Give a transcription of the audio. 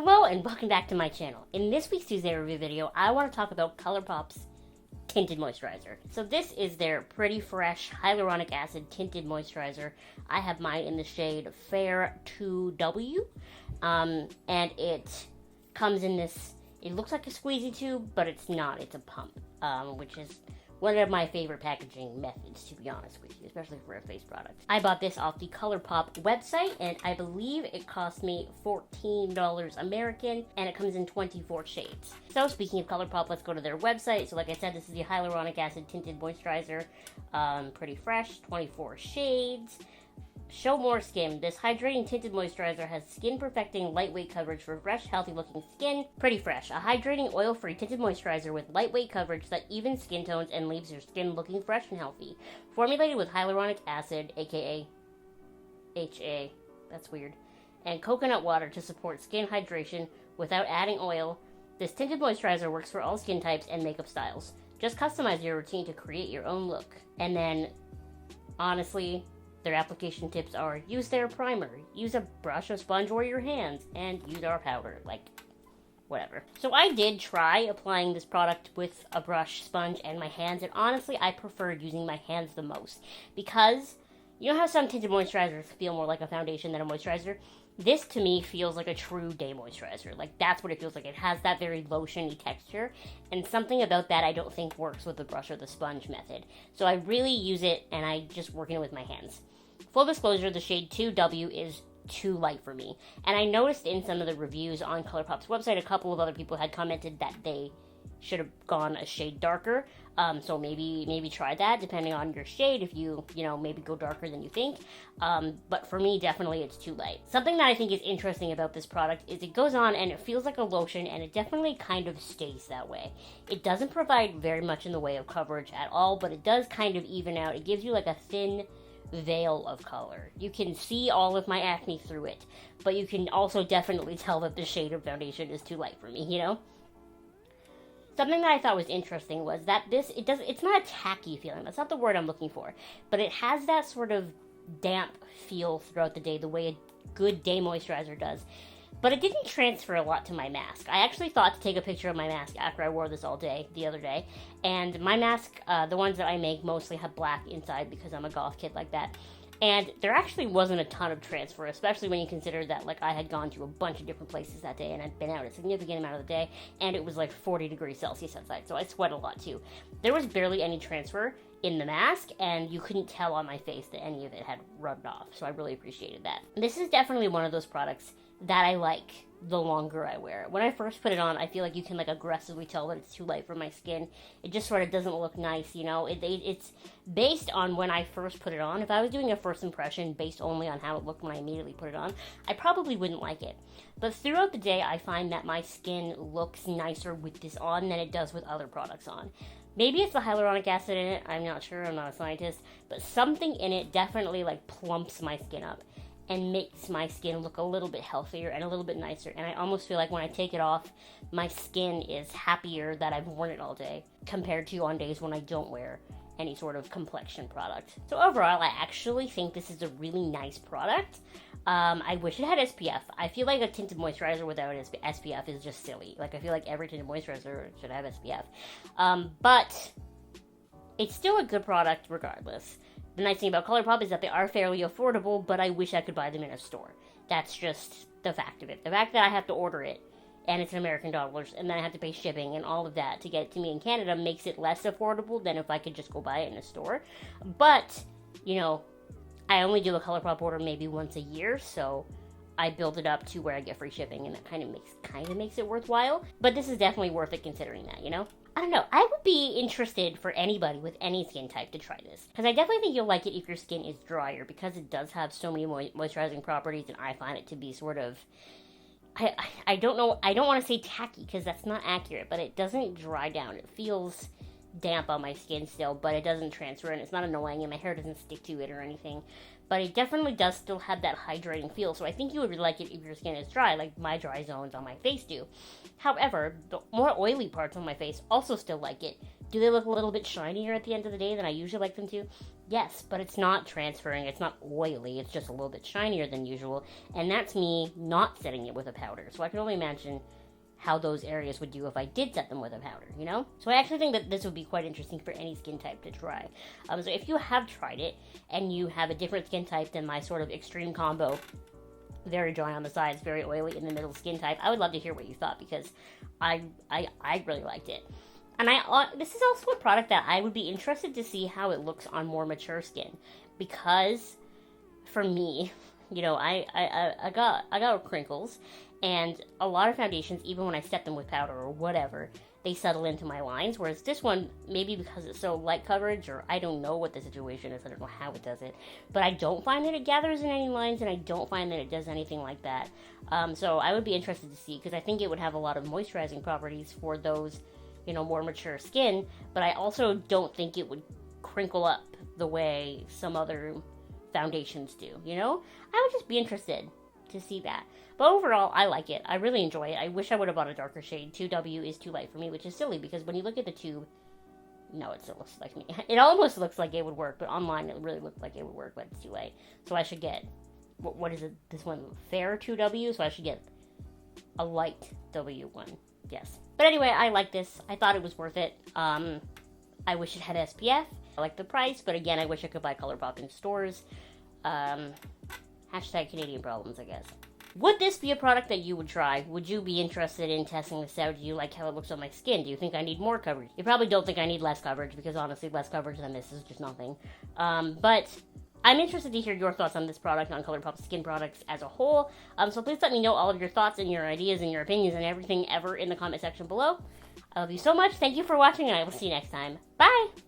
Hello and welcome back to my channel. In this week's Tuesday review video, I want to talk about ColourPop's Tinted Moisturizer. So this is their Pretty Fresh Hyaluronic Acid Tinted Moisturizer. I have mine in the shade Fair 2W, and it comes in this, it looks like a squeezy tube, but it's not, it's a pump, which is one of my favorite packaging methods, to be honest with you, especially for a face product. I bought this off the ColourPop website, and I believe it cost me $14 American, and it comes in 24 shades. So speaking of ColourPop, let's go to their website. So like I said, this is the Hyaluronic Acid Tinted Moisturizer, Pretty Fresh, 24 shades. Show more skin. This hydrating tinted moisturizer has skin-perfecting lightweight coverage for fresh, healthy-looking skin. Pretty Fresh, a hydrating oil-free tinted moisturizer with lightweight coverage that evens skin tones and leaves your skin looking fresh and healthy. Formulated with hyaluronic acid, aka HA, that's weird, and coconut water to support skin hydration without adding oil, this tinted moisturizer works for all skin types and makeup styles. Just customize your routine to create your own look. And then, honestly, their application tips are: use their primer, use a brush, a sponge, or your hands, and use our powder, like, whatever. So I did try applying this product with a brush, sponge, and my hands, and honestly, I preferred using my hands the most, because you know how some tinted moisturizers feel more like a foundation than a moisturizer? This, to me, feels like a true day moisturizer. Like, that's what it feels like. It has that very lotion-y texture, and something about that I don't think works with the brush or the sponge method. So I really use it, and I just work it with my hands. Full disclosure, the shade 2W is too light for me. And I noticed in some of the reviews on ColourPop's website, a couple of other people had commented that they should have gone a shade darker. So maybe try that, depending on your shade, if you maybe go darker than you think. But for me, definitely it's too light. Something that I think is interesting about this product is it goes on and it feels like a lotion, and it definitely kind of stays that way. It doesn't provide very much in the way of coverage at all, but it does kind of even out. It gives you like a thin veil of color. You can see all of my acne through it, but you can also definitely tell that the shade of foundation is too light for me, you know? Something that I thought was interesting was that it's not a tacky feeling. That's not the word I'm looking for. But it has that sort of damp feel throughout the day, the way a good day moisturizer does. But it didn't transfer a lot to my mask. I actually thought to take a picture of my mask after I wore this all day the other day. And my mask, the ones that I make, mostly have black inside because I'm a goth kid like that. And there actually wasn't a ton of transfer, especially when you consider that, like, I had gone to a bunch of different places that day, and I'd been out a significant amount of the day, and it was like 40 degrees Celsius outside, so I sweat a lot too. There was barely any transfer in the mask, and you couldn't tell on my face that any of it had rubbed off, so I really appreciated that. This is definitely one of those products that I like the longer I wear it. When I first put it on, I feel like you can, like, aggressively tell that it's too light for my skin. It just sort of doesn't look nice, you know? It's based on when I first put it on. If I was doing a first impression based only on how it looked when I immediately put it on, I probably wouldn't like it. But throughout the day, I find that my skin looks nicer with this on than it does with other products on. Maybe it's the hyaluronic acid in it, I'm not sure, I'm not a scientist, but something in it definitely, like, plumps my skin up and makes my skin look a little bit healthier and a little bit nicer. And I almost feel like when I take it off, my skin is happier that I've worn it all day compared to on days when I don't wear any sort of complexion product. So overall, I actually think this is a really nice product. I wish it had SPF. I feel like a tinted moisturizer without SPF is just silly. Like, I feel like every tinted moisturizer should have SPF. But it's still a good product regardless. The nice thing about ColourPop is that they are fairly affordable, but I wish I could buy them in a store. That's just the fact of it. The fact that I have to order it, and it's in American dollars, and then I have to pay shipping and all of that to get it to me in Canada makes it less affordable than if I could just go buy it in a store. But, you know, I only do a ColourPop order maybe once a year, so I build it up to where I get free shipping, and that kind of makes it worthwhile. But this is definitely worth it considering that, you know? I don't know, I would be interested for anybody with any skin type to try this. Because I definitely think you'll like it if your skin is drier, because it does have so many moisturizing properties, and I find it to be sort of, I don't know, I don't want to say tacky, because that's not accurate, but it doesn't dry down. It feels damp on my skin still, but it doesn't transfer and it's not annoying and my hair doesn't stick to it or anything. But it definitely does still have that hydrating feel, so I think you would really like it if your skin is dry, like my dry zones on my face do. However, the more oily parts on my face also still like it. Do they look a little bit shinier at the end of the day than I usually like them to? Yes, but it's not transferring, it's not oily, it's just a little bit shinier than usual, and that's me not setting it with a powder. So I can only imagine how those areas would do if I did set them with a powder, you know? So I actually think that this would be quite interesting for any skin type to try. So if you have tried it, and you have a different skin type than my sort of extreme combo, very dry on the sides, very oily in the middle skin type, I would love to hear what you thought, because I really liked it. And this is also a product that I would be interested to see how it looks on more mature skin, because for me, you know, I got crinkles, and a lot of foundations, even when I set them with powder or whatever, they settle into my lines, whereas this one, maybe because it's so light coverage, or I don't know what the situation is, I don't know how it does it, but I don't find that it gathers in any lines, and I don't find that it does anything like that. So I would be interested to see, because I think it would have a lot of moisturizing properties for those, you know, more mature skin, but I also don't think it would crinkle up the way some other foundations do, you know? I would just be interested to see that. But overall, I like it. I really enjoy it. I wish I would have bought a darker shade. 2W is too light for me, which is silly, because when you look at the tube, no, it still looks like me. It almost looks like it would work, but online it really looked like it would work, but it's too light. So I should get, what is it, this one, fair 2W? So I should get a light W one, yes. But anyway, I like this. I thought it was worth it. I wish it had SPF. I like the price, but again, I wish I could buy ColourPop in stores. Hashtag Canadian problems, I guess. Would this be a product that you would try? Would you be interested in testing this out? Do you like how it looks on my skin? Do you think I need more coverage? You probably don't think I need less coverage, because honestly, less coverage than this is just nothing. But I'm interested to hear your thoughts on this product, on ColourPop skin products as a whole. So please let me know all of your thoughts and your ideas and your opinions and everything ever in the comment section below. I love you so much. Thank you for watching, and I will see you next time. Bye!